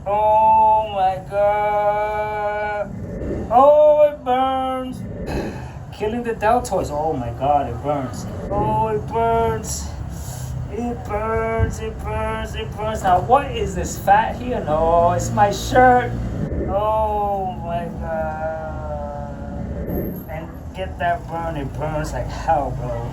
Oh my god. Oh, it burns. Killing the deltoids. Oh my god, it burns. Oh, it burns. It burns, it burns, it burns. Now, what is this fat here? No, it's my shirt. Oh my god. And get that burn. It burns like hell, bro.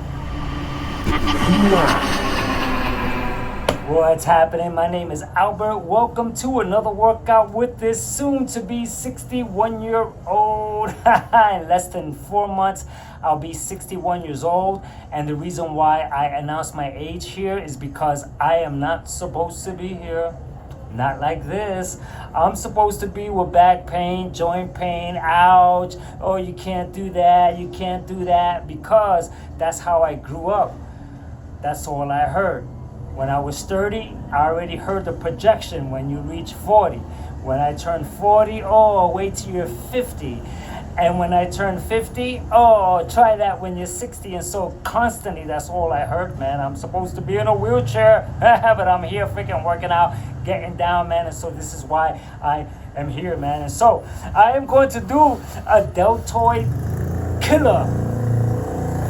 What's happening? My name is Albert. Welcome to another workout with this soon-to-be 61-year-old. In less than 4 months, I'll be 61 years old. And the reason why I announce my age here is because I am not supposed to be here. Not like this. I'm supposed to be with back pain, joint pain, ouch. Oh, you can't do that. You can't do that. Because that's how I grew up. That's all I heard. When I was 30, I already heard the projection when you reach 40. When I turn 40, oh, wait till you're 50. And when I turn 50, oh, try that when you're 60. And so constantly, that's all I heard, man. I'm supposed to be in a wheelchair, but I'm here freaking working out, getting down, man. And so this is why I am here, man. And so I am going to do a deltoid killer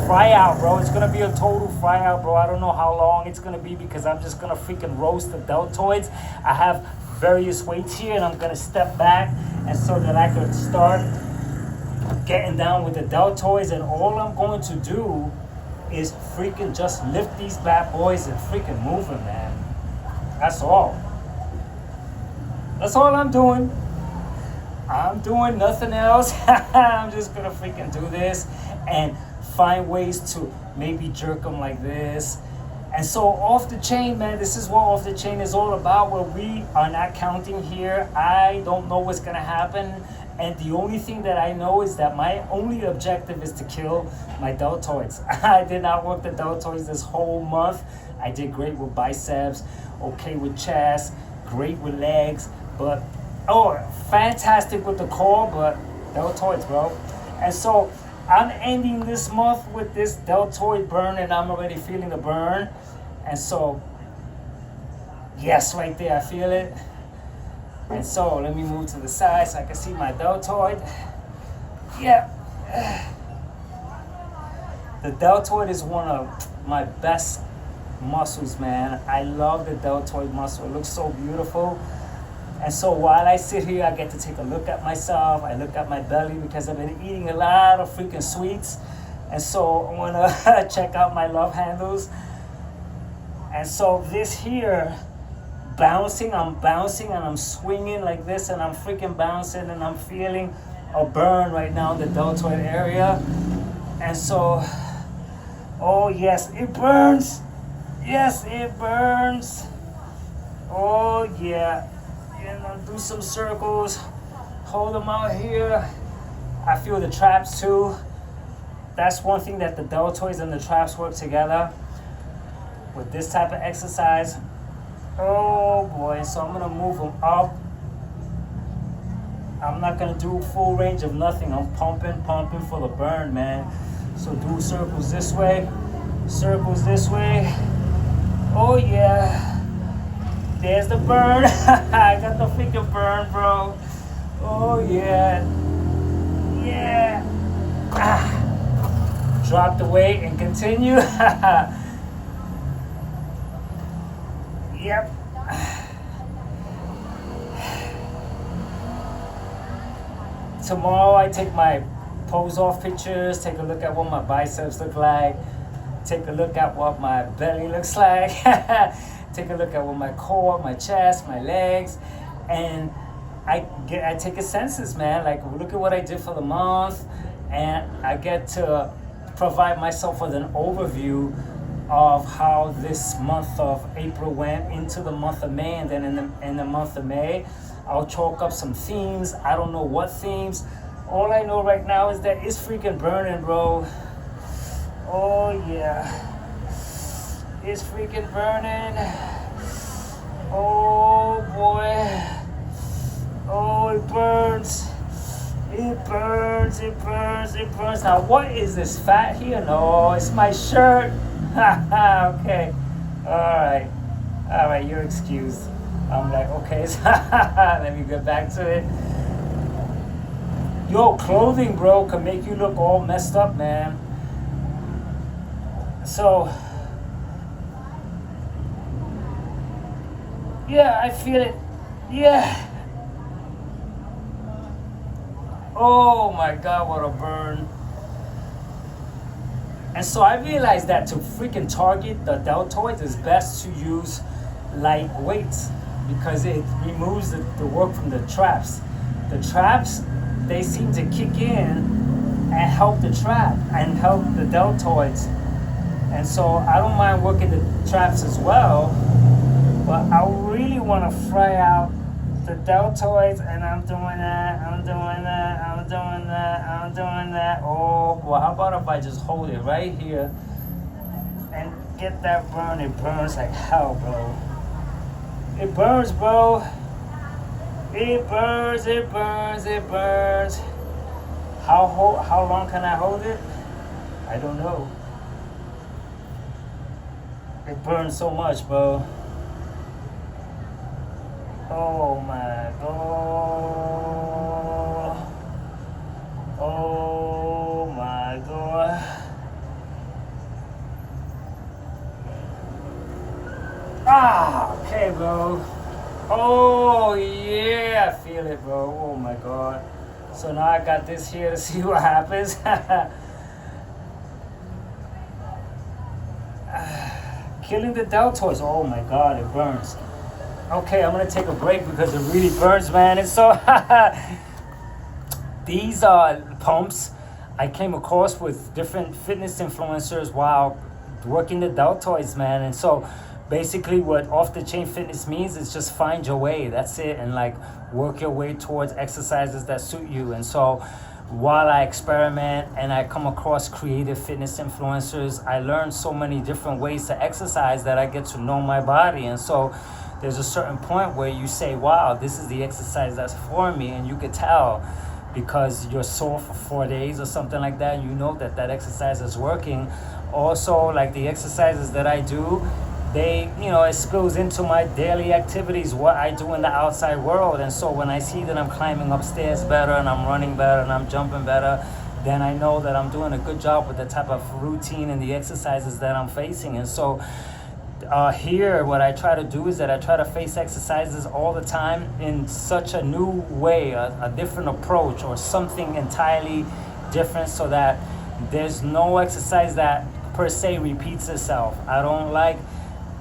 FryOut, bro. It's gonna be a total FryOut, bro. I don't know how long it's gonna be because I'm just gonna freaking roast the deltoids. I have various weights here and I'm gonna step back and so that I could start getting down with the deltoids. And all I'm going to do is freaking just lift these bad boys and freaking move them, man. That's all. That's all I'm doing. I'm doing nothing else. I'm just gonna freaking do this and find ways to maybe jerk them like this. And so off the chain, man, this is what off the chain is all about, where we are not counting here. I don't know what's gonna happen. And the only thing that I know is that my only objective is to kill my deltoids. I did not work the deltoids this whole month. I did great with biceps, okay with chest, great with legs, but fantastic with the core, but deltoids, bro. And so I'm ending this month with this deltoid burn, and I'm already feeling the burn. And so, yes, right there, I feel it. And so, let me move to the side so I can see my deltoid. Yeah. The deltoid is one of my best muscles, man. I love the deltoid muscle. It looks so beautiful. And so while I sit here, I get to take a look at myself. I look at my belly because I've been eating a lot of freaking sweets. And so I want to check out my love handles. And so this here, I'm bouncing and I'm swinging like this and I'm freaking bouncing and I'm feeling a burn right now in the deltoid area. And so, oh yes, it burns. Yes, it burns. Oh yeah. And I'll do some circles, hold them out here. I feel the traps too. That's one thing that the deltoids and the traps work together with this type of exercise. Oh boy, so I'm gonna move them up. I'm not gonna do full range of nothing. I'm pumping for the burn, man. So do circles this way, circles this way. Oh yeah. There's the burn. I got the freaking burn, bro. Oh, yeah. Yeah. Drop the weight and continue. Yep. Tomorrow I take my pose off pictures, take a look at what my biceps look like, take a look at what my belly looks like. Take a look at what my core, my chest, my legs, and I take a census, man. Like, look at what I did for the month, and I get to provide myself with an overview of how this month of April went into the month of May, and then in the month of May, I'll chalk up some themes. I don't know what themes. All I know right now is that it's freaking burning, bro. Oh yeah. It's freaking burning. Oh boy. Oh, it burns. It burns, it burns, it burns. Now, what is this fat here? No, it's my shirt. Okay. All right, you're excused. I'm like, okay, let me get back to it. Yo, clothing, bro, can make you look all messed up, man. So, yeah, I feel it. Yeah. Oh my God, what a burn. And so I realized that to freaking target the deltoids is best to use light weights because it removes the work from the traps. The traps, they seem to kick in and help the trap and help the deltoids. And so I don't mind working the traps as well, but I really want to fry out the deltoids, and I'm doing that, I'm doing that, I'm doing that, I'm doing that. Oh, well, how about if I just hold it right here and get that burn? It burns like hell, bro. It burns, bro. It burns, it burns, it burns. How long can I hold it? I don't know. It burns so much, bro. Oh my God. Oh my God. Ah, okay, bro. Oh yeah, I feel it, bro. Oh my God. So now I got this here to see what happens. Killing the deltoids. Oh my God, it burns. Okay, I'm gonna take a break because it really burns, man. And so these pumps I came across with different fitness influencers while working the deltoids, man. And so basically what off the chain fitness means is just find your way. That's it. And like work your way towards exercises that suit you. And so while I experiment and I come across creative fitness influencers, I learn so many different ways to exercise that I get to know my body. And so there's a certain point where you say, wow, this is the exercise that's for me. And you could tell because you're sore for 4 days or something like that. You know that that exercise is working. Also, like the exercises that I do, they, it spills into my daily activities, what I do in the outside world. And so when I see that I'm climbing upstairs better and I'm running better and I'm jumping better, then I know that I'm doing a good job with the type of routine and the exercises that I'm facing. And so here, what I try to do is that I try to face exercises all the time in such a new way, a different approach or something entirely different so that there's no exercise that per se repeats itself. I don't like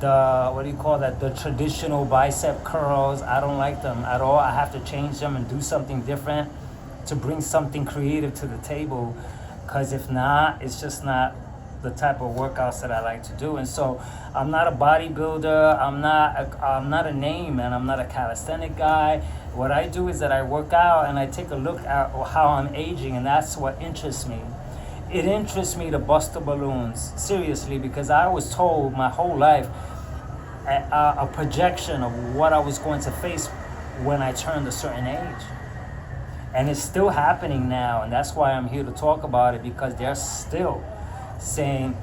the traditional bicep curls. I don't like them at all. I have to change them and do something different to bring something creative to the table, because if not, it's just not the type of workouts that I like to do. And so I'm not a bodybuilder, I'm not a name, and I'm not a calisthenic guy. What I do is that I work out and I take a look at how I'm aging, and that's what interests me. It interests me to bust the balloons, seriously, because I was told my whole life a projection of what I was going to face when I turned a certain age. And it's still happening now, and that's why I'm here to talk about it, because they're still saying,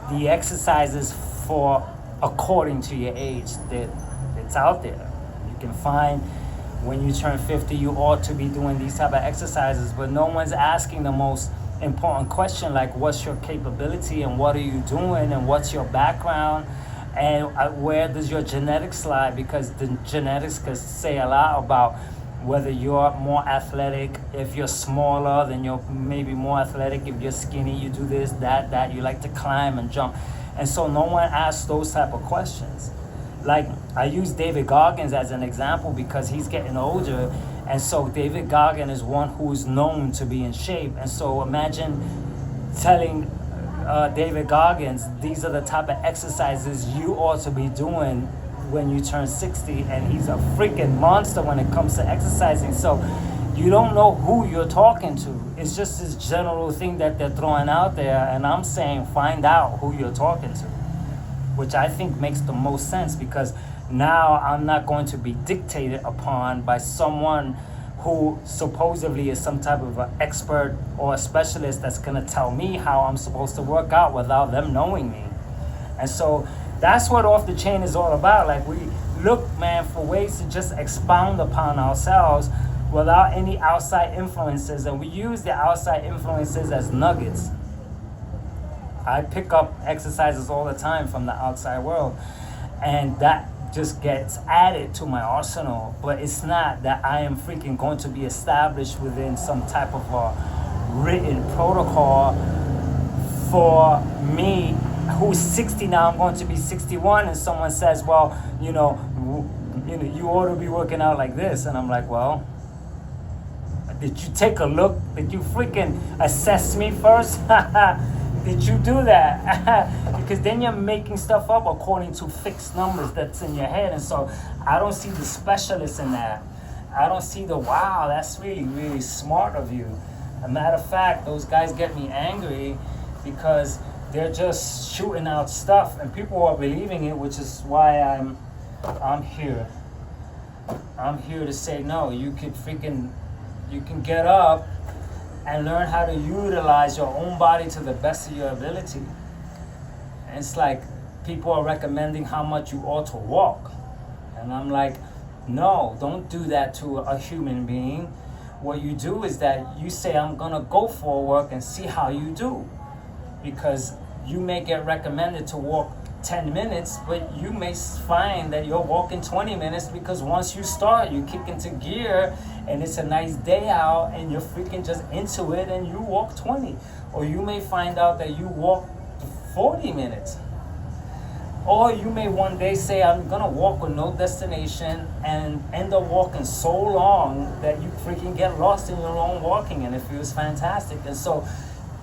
the exercises for according to your age, it's out there. You can find when you turn 50, you ought to be doing these type of exercises, but no one's asking the most important question, like what's your capability and what are you doing and what's your background and where does your genetics lie, because the genetics could say a lot about whether you're more athletic. If you're smaller, then you're maybe more athletic. If you're skinny, you do this, that, you like to climb and jump. And so no one asks those type of questions. Like, I use David Goggins as an example because he's getting older. And so David Goggins is one who is known to be in shape. And so imagine telling David Goggins, these are the type of exercises you ought to be doing when you turn 60, and he's a freaking monster when it comes to exercising. So you don't know who you're talking to. It's just this general thing that they're throwing out there, and I'm saying find out who you're talking to, which I think makes the most sense, because now I'm not going to be dictated upon by someone who supposedly is some type of an expert or a specialist that's going to tell me how I'm supposed to work out without them knowing me. And so that's what Off the Chain is all about. Like, look, man, for ways to just expound upon ourselves without any outside influences. And we use the outside influences as nuggets. I pick up exercises all the time from the outside world, and that just gets added to my arsenal. But it's not that I am freaking going to be established within some type of a written protocol for me, who's 60 now. I'm going to be 61, and someone says, well, you ought to be working out like this. And I'm like, well, did you take a look? Did you freaking assess me first? Did you do that? Because then you're making stuff up according to fixed numbers that's in your head. And so I don't see the specialist in that. I don't see the, wow, that's really, really smart of you. As a matter of fact, those guys get me angry because they're just shooting out stuff and people are believing it, which is why I'm here. I'm here to say, no, you can get up and learn how to utilize your own body to the best of your ability. And it's like people are recommending how much you ought to walk. And I'm like, no, don't do that to a human being. What you do is that you say, I'm gonna go for a walk and see how you do. Because you may get recommended to walk 10 minutes, but you may find that you're walking 20 minutes because once you start, you kick into gear and it's a nice day out and you're freaking just into it and you walk 20. Or you may find out that you walk 40 minutes. Or you may one day say, I'm gonna walk with no destination and end up walking so long that you freaking get lost in your own walking and it feels fantastic. And so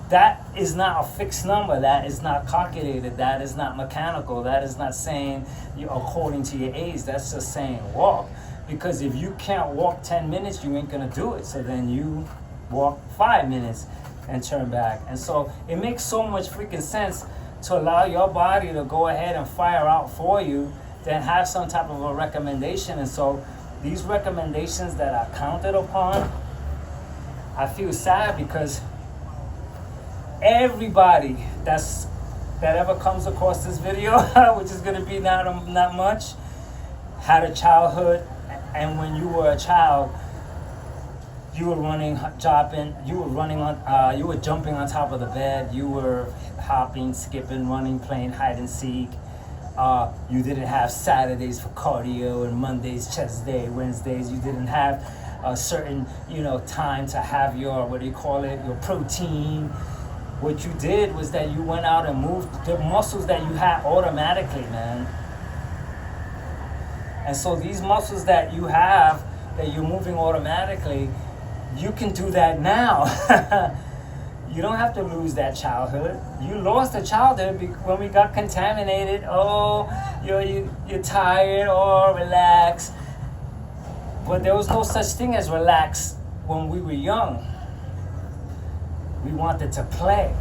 that is not a fixed number. That is not calculated. That is not mechanical. That is not saying according to your age. That's just saying walk. Because if you can't walk 10 minutes, you ain't gonna do it. So then you walk 5 minutes and turn back. And so it makes so much freaking sense to allow your body to go ahead and fire out for you than have some type of a recommendation. And so these recommendations that are counted upon, I feel sad because everybody that ever comes across this video, which is gonna be not much, had a childhood, and when you were a child, you were jumping on top of the bed, you were hopping, skipping, running, playing hide and seek. You didn't have Saturdays for cardio and Mondays chest day, Wednesdays you didn't have a certain time to have your your protein. What you did was that you went out and moved the muscles that you had automatically, man. And so these muscles that you have, that you're moving automatically, you can do that now. You don't have to lose that childhood. You lost the childhood when we got contaminated. Oh, you're tired or relax. But there was no such thing as relax when we were young. We wanted to play,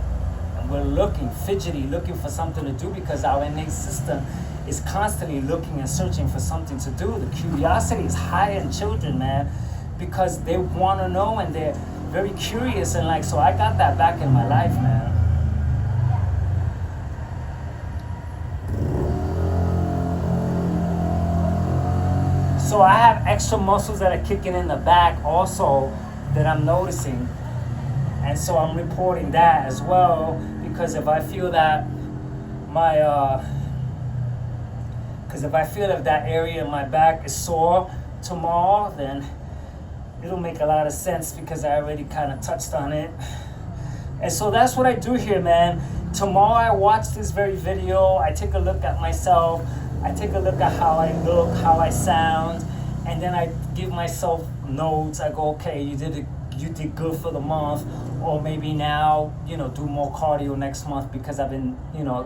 and we're looking for something to do because our innate system is constantly looking and searching for something to do. The curiosity is high in children, man, because they want to know and they're very curious. And so I got that back in my life, man. So I have extra muscles that are kicking in the back also that I'm noticing. And so I'm reporting that as well, because if I feel that if that area in my back is sore tomorrow, then it'll make a lot of sense because I already kind of touched on it. And so that's what I do here, man. Tomorrow I watch this very video, I take a look at myself, I take a look at how I look, how I sound, and then I give myself notes. I go, okay, you did good for the month, or maybe now, do more cardio next month because I've been,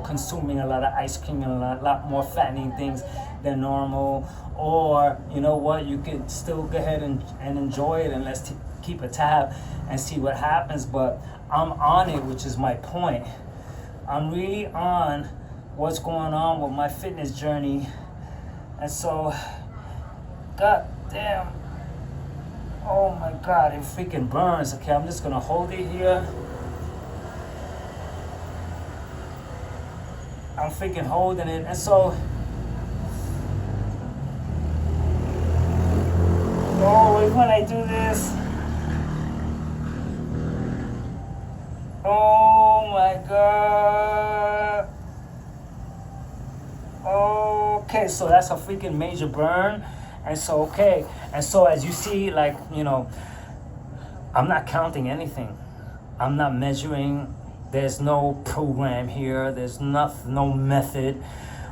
consuming a lot of ice cream and a lot more fattening things than normal. Or, you could still go ahead and enjoy it, and let's keep a tab and see what happens. But I'm on it, which is my point. I'm really on what's going on with my fitness journey. And so, god damn. Oh my god, it freaking burns. Okay, I'm just gonna hold it here. I'm freaking holding it. And so boys, when I do this. Oh my god. Okay, so that's a freaking major burn. And so, okay. And so as you see, like, you know, I'm not counting anything. I'm not measuring. There's no program here. There's no method.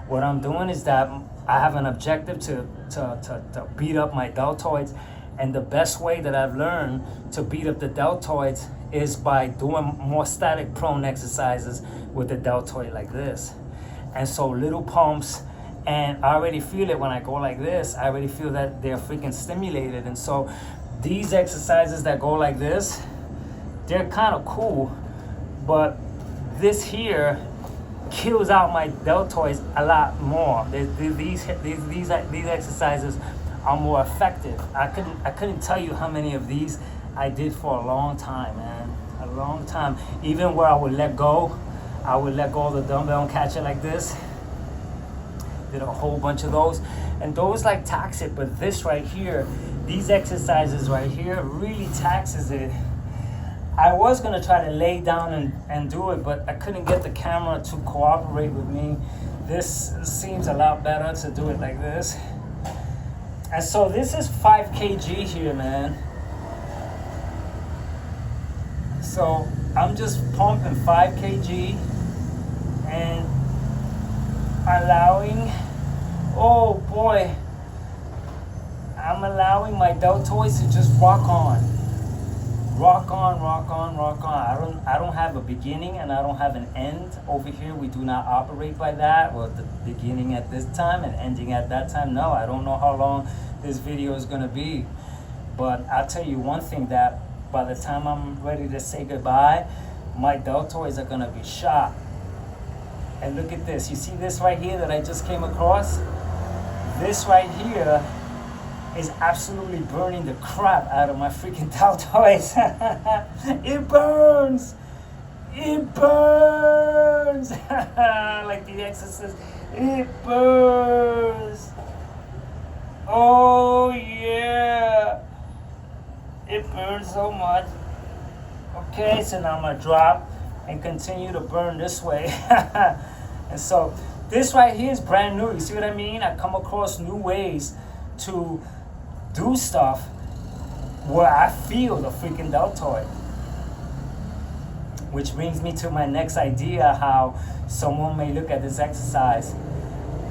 What I'm doing is that I have an objective to beat up my deltoids. And the best way that I've learned to beat up the deltoids is by doing more static prone exercises with the deltoid like this. And so little pumps, and I already feel it when I go like this. I already feel that they're freaking stimulated. And so these exercises that go like this, they're kind of cool, but this here kills out my deltoids a lot more. These exercises are more effective. I couldn't tell you how many of these I did for a long time, man. A long time. Even where I would let go of the dumbbell and catch it like this. Did a whole bunch of those. And those like tax it, but this right here, these exercises right here really taxes it. I was gonna try to lay down and do it, but I couldn't get the camera to cooperate with me. This seems a lot better to do it like this. And so this is 5 kg here, man. So I'm just pumping 5 kg and allowing, oh boy, I'm allowing my deltoids to just rock on. Rock on, rock on, rock on. I don't have a beginning and I don't have an end. Over here we do not operate by that. Well, the beginning at this time and ending at that time. No, I don't know how long this video is gonna be. But I'll tell you one thing, that by the time I'm ready to say goodbye, my deltoids are gonna be shot. And look at this. You see this right here that I just came across? This right here is absolutely burning the crap out of my freaking deltoids. It burns. It burns. Like the Exorcist. It burns. Oh yeah. It burns so much. Okay, so now I'm gonna drop and continue to burn this way. And so this right here is brand new. You see what I mean? I come across new ways to do stuff where I feel the freaking deltoid. Which brings me to my next idea, how someone may look at this exercise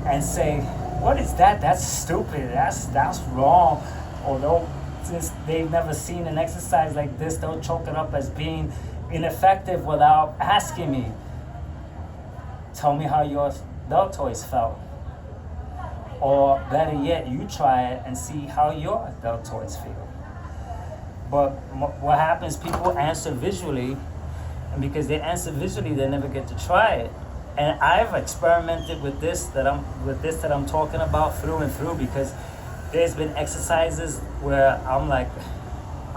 and say, what is that? That's stupid. That's wrong. Although since they've never seen an exercise like this, they'll chalk it up as being ineffective without asking me. Tell me how your deltoids felt. Or better yet, you try it and see how your deltoids feel. But what happens, people answer visually, and because they answer visually, they never get to try it. And I've experimented with this that I'm talking about through and through, because there's been exercises where I'm like,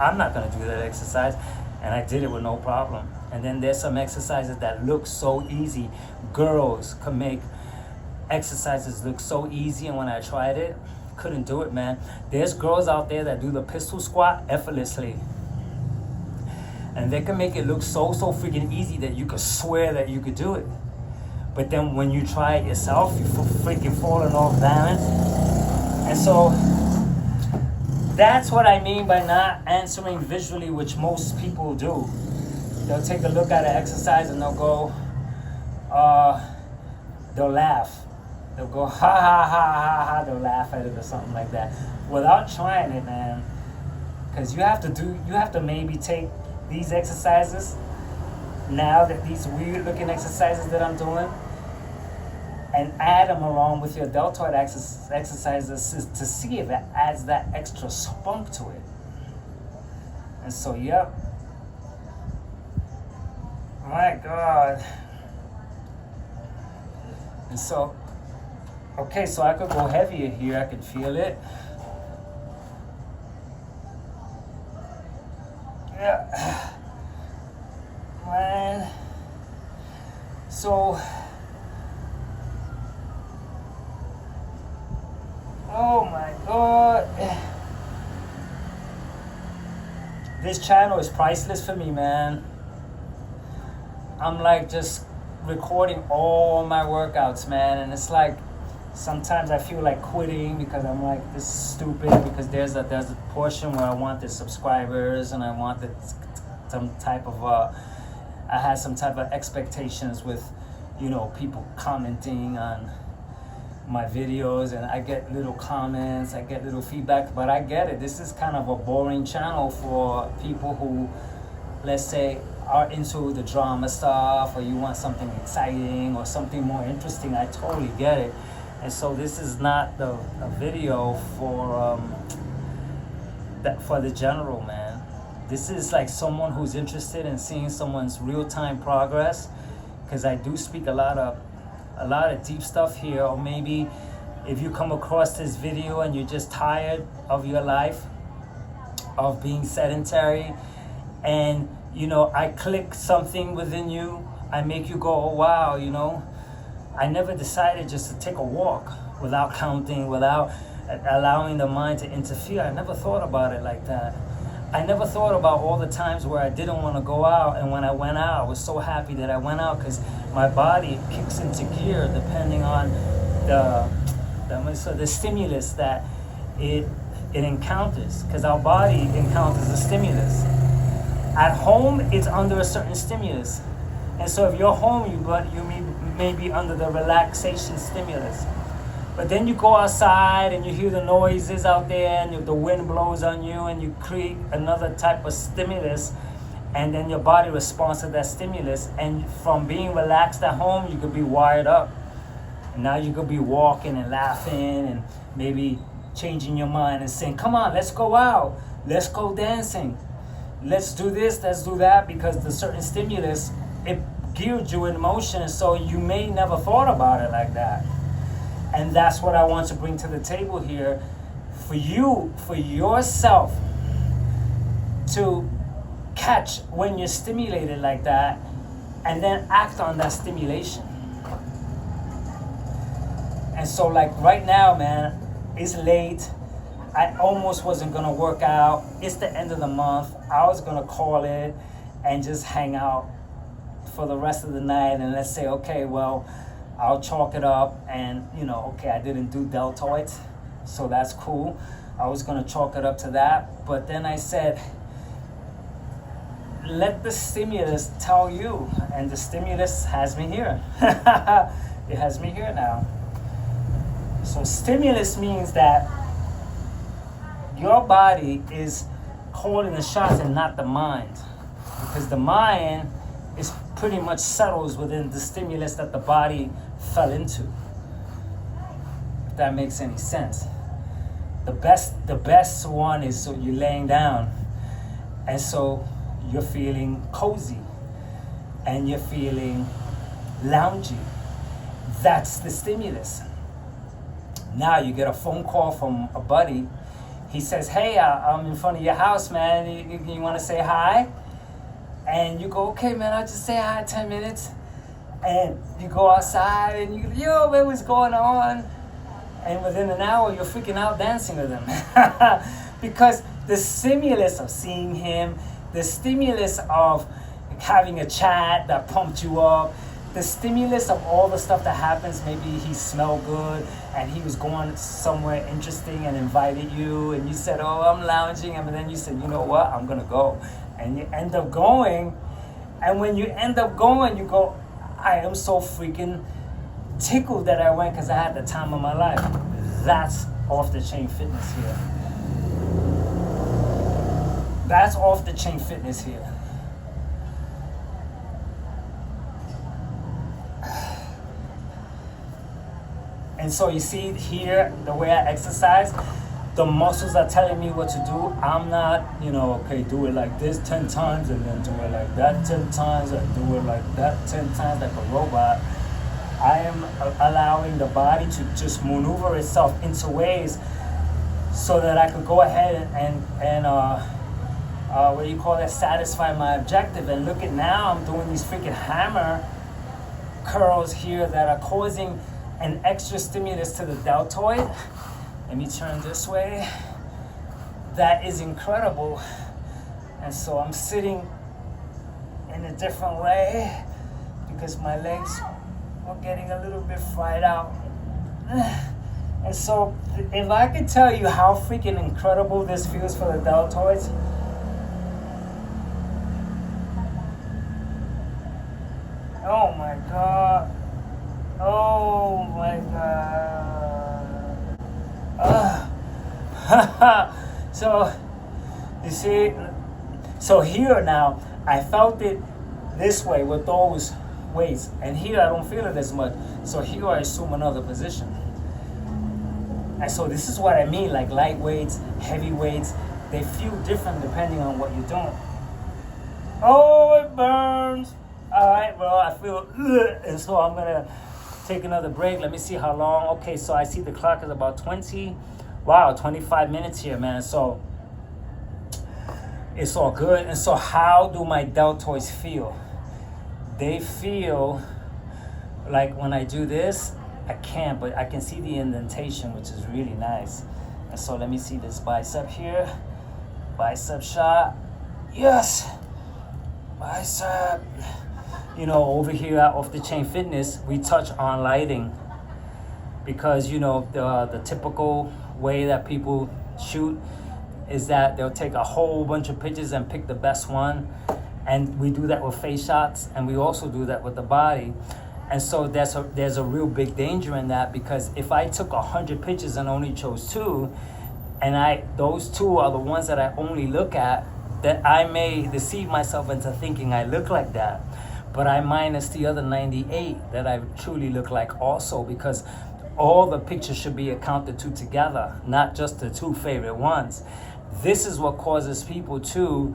I'm not gonna do that exercise, and I did it with no problem. And then there's some exercises that look so easy. Girls can make exercises look so easy, and when I tried it, couldn't do it, man. There's girls out there that do the pistol squat effortlessly, and they can make it look so freaking easy that you could swear that you could do it. But then when you try it yourself, you freaking falling off balance. And so that's what I mean by not answering visually, which most people do. They'll take a look at an exercise and they'll go, they'll laugh. They'll go, ha ha ha ha ha, they'll laugh at it or something like that. Without trying it, man. Because you have to maybe take these exercises, now that these weird looking exercises that I'm doing, and add them along with your deltoid exercises to see if it adds that extra spunk to it. And so, yep. My God. And so, okay, so I could go heavier here. I could feel it. Yeah. Man. So, oh my God. This channel is priceless for me, man. I'm like just recording all my workouts, man, and it's like sometimes I feel like quitting because I'm like, this is stupid, because there's a portion where I want the subscribers and I want some type of I had some type of expectations with, you know, people commenting on my videos, and I get little comments, I get little feedback, but I get it. This is kind of a boring channel for people who, let's say, are into the drama stuff, or you want something exciting or something more interesting. I totally get it. And so this is not a video for the general, man. This is like someone who's interested in seeing someone's real-time progress, because I do speak a lot of deep stuff here. Or maybe if you come across this video and you're just tired of your life, of being sedentary, and you know, I click something within you, I make you go, oh wow, you know, I never decided just to take a walk without counting, without allowing the mind to interfere. I never thought about it like that. I never thought about all the times where I didn't want to go out, and when I went out, I was so happy that I went out, because my body kicks into gear depending on the stimulus that it encounters, because our body encounters a stimulus. At home, it's under a certain stimulus. And so if you're home, you may be under the relaxation stimulus. But then you go outside and you hear the noises out there, and the wind blows on you, and you create another type of stimulus, and then your body responds to that stimulus. And from being relaxed at home, you could be wired up. And now you could be walking and laughing and maybe changing your mind and saying, come on, let's go out, let's go dancing, let's do this, let's do that, because the certain stimulus, it geared you in motion, so you may never thought about it like that. And that's what I want to bring to the table here for you, for yourself, to catch when you're stimulated like that, and then act on that stimulation. And so like right now, man, it's late. I almost wasn't gonna work out. It's the end of the month. I was gonna call it and just hang out for the rest of the night, and let's say, okay, well, I'll chalk it up, and you know, okay, I didn't do deltoids, so that's cool. I was gonna chalk it up to that, but then I said, let the stimulus tell you, and the stimulus has me here. It has me here now. So stimulus means that your body is calling the shots and not the mind, because the mind is pretty much settles within the stimulus that the body fell into, if that makes any sense. The best one is, so you're laying down, and so you're feeling cozy and you're feeling loungy. That's the stimulus. Now you get a phone call from a buddy. He says, hey, I'm in front of your house, man. You want to say hi? And you go, okay, man, I'll just say hi 10 minutes. And you go outside and you go, yo, man, what's going on? And within an hour, you're freaking out dancing with him. Because the stimulus of seeing him, the stimulus of having a chat that pumped you up, the stimulus of all the stuff that happens, maybe he smelled good and he was going somewhere interesting and invited you, and you said, oh, I'm lounging, and then you said, you know what, I'm gonna go. And you end up going, and when you end up going, you go, I am so freaking tickled that I went, because I had the time of my life. That's off the chain fitness here. That's off the chain fitness here. And so you see here, the way I exercise, the muscles are telling me what to do. I'm not, okay, do it like this 10 times and then do it like that 10 times and do it like that 10 times like a robot. I am allowing the body to just maneuver itself into ways so that I could go ahead and what do you call that, satisfy my objective. And look at now, I'm doing these freaking hammer curls here that are causing an extra stimulus to the deltoid. Let me turn this way. That is incredible. And so I'm sitting in a different way because my legs are getting a little bit fried out. And so if I could tell you how freaking incredible this feels for the deltoids, oh my god, oh my god. So you see, so here now I felt it this way with those weights, and here I don't feel it as much. So here I assume another position. And so this is what I mean, like light weights, heavy weights, they feel different depending on what you're doing. Oh, it burns. All right, well, I feel, and so I'm gonna take another break. Let me see how long. Okay, so I see the clock is about 25 minutes here, man. So it's all good. And so how do my deltoids feel? They feel like when I do this, I can't, but I can see the indentation, which is really nice. And so let me see this bicep here. Bicep shot. Yes. Bicep. You know, over here at Off the Chain Fitness, we touch on lighting because, you know, the typical way that people shoot is that they'll take a whole bunch of pictures and pick the best one. And we do that with face shots, and we also do that with the body. And so there's a real big danger in that, because if I took 100 pictures and only chose 2, and those 2 are the ones that I only look at, that I may deceive myself into thinking I look like that. But I minus the other 98 that I truly look like also, because all the pictures should be accounted to together, not just the 2 favorite ones. This is what causes people to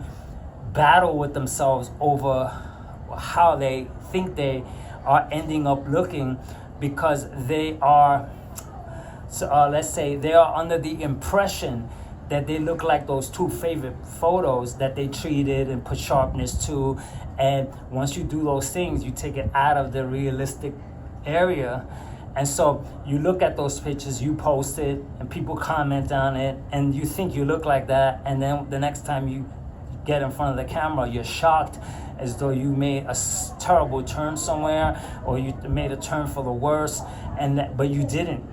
battle with themselves over how they think they are ending up looking, because they are, let's say, they are under the impression that they look like those 2 favorite photos that they treated and put sharpness to. And once you do those things, you take it out of the realistic area. And so you look at those pictures, you post it, and people comment on it, and you think you look like that. And then the next time you get in front of the camera, you're shocked, as though you made a terrible turn somewhere, or you made a turn for the worse, but you didn't.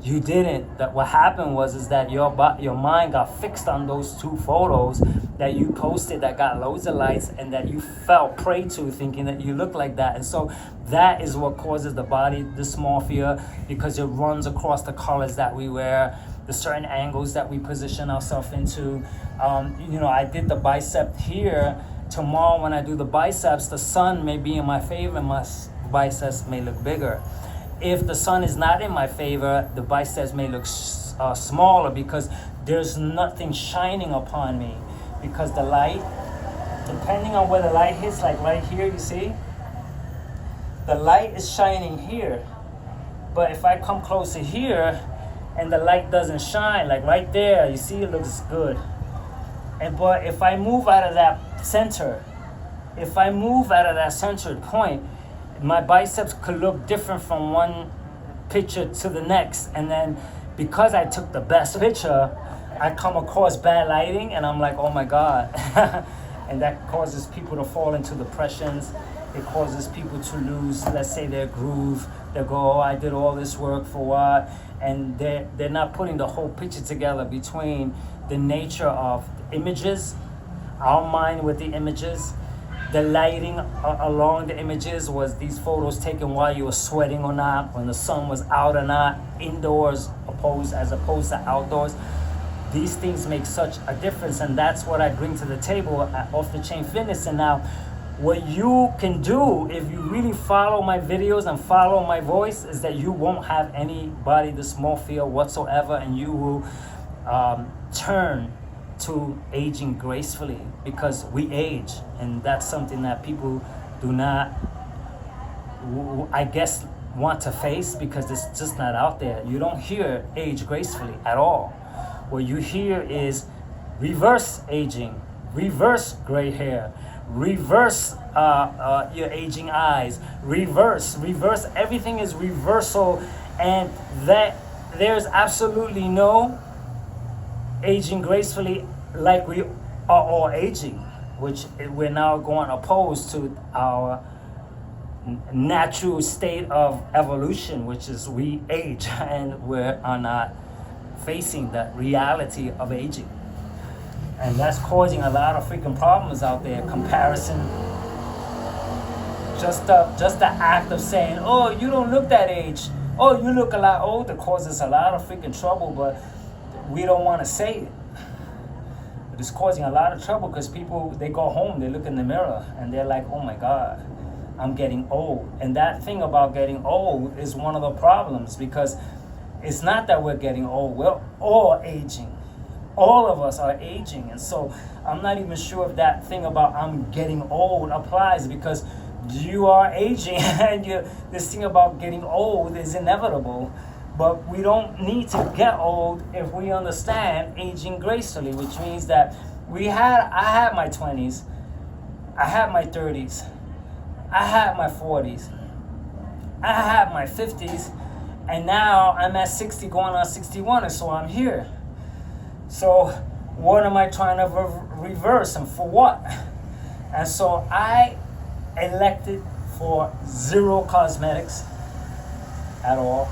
You didn't. That what happened was that your mind got fixed on those 2 photos that you posted that got loads of likes, and that you fell prey to, thinking that you look like that. And so that is what causes the body dysmorphia, because it runs across the colors that we wear, the certain angles that we position ourselves into. You know, I did the bicep here. Tomorrow when I do the biceps, the sun may be in my favor, my biceps may look bigger. If the sun is not in my favor, the biceps may look smaller, because there's nothing shining upon me, because the light, depending on where the light hits, like right here, you see, the light is shining here. But if I come closer here and the light doesn't shine, like right there, you see, it looks good. But if I move out of that center, centered point, my biceps could look different from one picture to the next. And then because I took the best picture, I come across bad lighting, and I'm like, oh my God. And that causes people to fall into depressions. It causes people to lose, let's say, their groove. They go, oh, I did all this work for what? And they're not putting the whole picture together between the nature of images, our mind with the images, the lighting along the images. Was these photos taken while you were sweating or not, when the sun was out or not, indoors as opposed to outdoors? These things make such a difference, and that's what I bring to the table at Off the Chain Fitness. And now, what you can do if you really follow my videos and follow my voice is that you won't have any body dysmorphia whatsoever, and you will turn to aging gracefully, because we age, and that's something that people do not, I guess, want to face, because it's just not out there. You don't hear age gracefully at all. What you hear is reverse aging, reverse gray hair, reverse your aging eyes, reverse. Everything is reversal, and that there's absolutely no aging gracefully like we are all aging, which we're now going opposed to our natural state of evolution, which is we age and we are not facing the reality of aging. And that's causing a lot of freaking problems out there. Comparison, just the act of saying, oh, you don't look that age, oh, you look a lot older, causes a lot of freaking trouble, but we don't want to say it. But it's causing a lot of trouble because people, they go home, they look in the mirror and they're like, oh my God, I'm getting old. And that thing about getting old is one of the problems, because it's not that we're getting old, we're all aging. All of us are aging. And so I'm not even sure if that thing about I'm getting old applies, because you are aging and this thing about getting old is inevitable. But we don't need to get old if we understand aging gracefully, which means that I had my 20s, I had my 30s, I had my 40s, I had my 50s, and now I'm at 60 going on 61, and so I'm here. So what am I trying to reverse, and for what? And so I elected for zero cosmetics at all.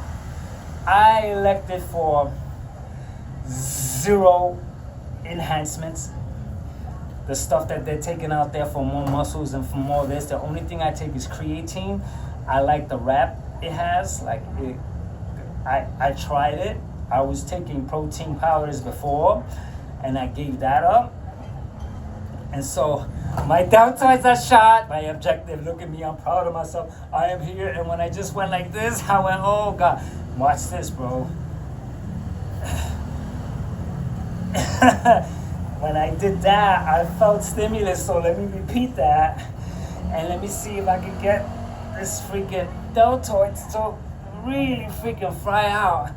I elected for zero enhancements. The stuff that they're taking out there for more muscles and for more this, the only thing I take is creatine. I like the wrap it has. I tried it. I was taking protein powders before, and I gave that up. And so my deltoids are shot. My objective, look at me, I'm proud of myself. I am here. And when I just went like this, I went, oh God, watch this, bro. When I did that, I felt stimulus. So let me repeat that. And let me see if I can get this freaking deltoids to really freaking fry out.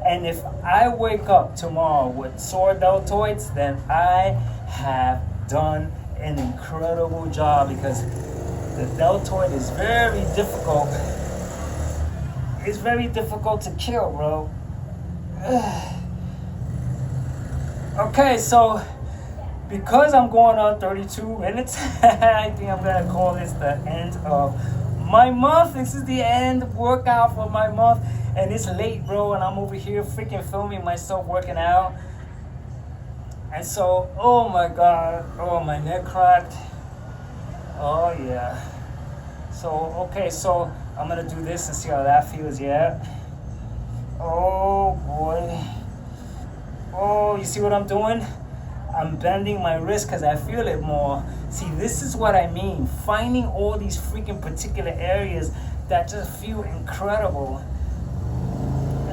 And if I wake up tomorrow with sore deltoids, then I have done an incredible job, because the deltoid is very difficult. It's very difficult to kill, bro. Okay, so because I'm going on 32 minutes, I think I'm gonna call this the end of my month. This is the end workout for my month. And it's late, bro, and I'm over here freaking filming myself working out. And so, oh my God, oh, my neck cracked. Oh yeah. So, okay, so I'm gonna do this and see how that feels, yeah? Oh boy. Oh, you see what I'm doing? I'm bending my wrist because I feel it more. See, this is what I mean. Finding all these freaking particular areas that just feel incredible.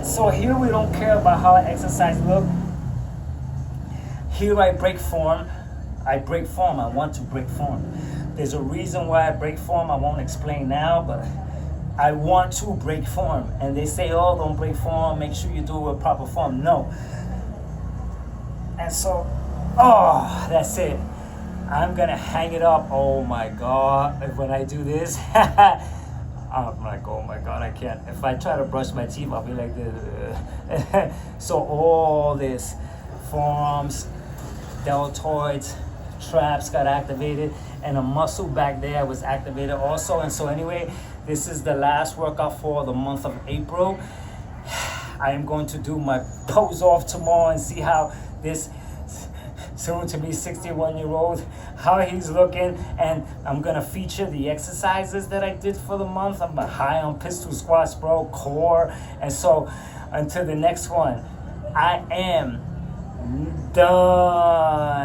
So here we don't care about how I exercise look. Here I break form. I break form. I want to break form. There's a reason why I break form. I won't explain now, but I want to break form. And they say, oh, don't break form. Make sure you do it with proper form. No. And so, oh, that's it. I'm going to hang it up. Oh, my God. When I do this, I'm like, oh my God, I can't. If I try to brush my teeth, I'll be like this. So all this, forearms, deltoids, traps got activated, and a muscle back there was activated also. And so anyway, this is the last workout for the month of April. I am going to do my pose off tomorrow and see how this soon to be 61-year-old, how he's looking. And I'm gonna feature the exercises that I did for the month. I'm high on pistol squats, bro, core. And so until the next one, I am done.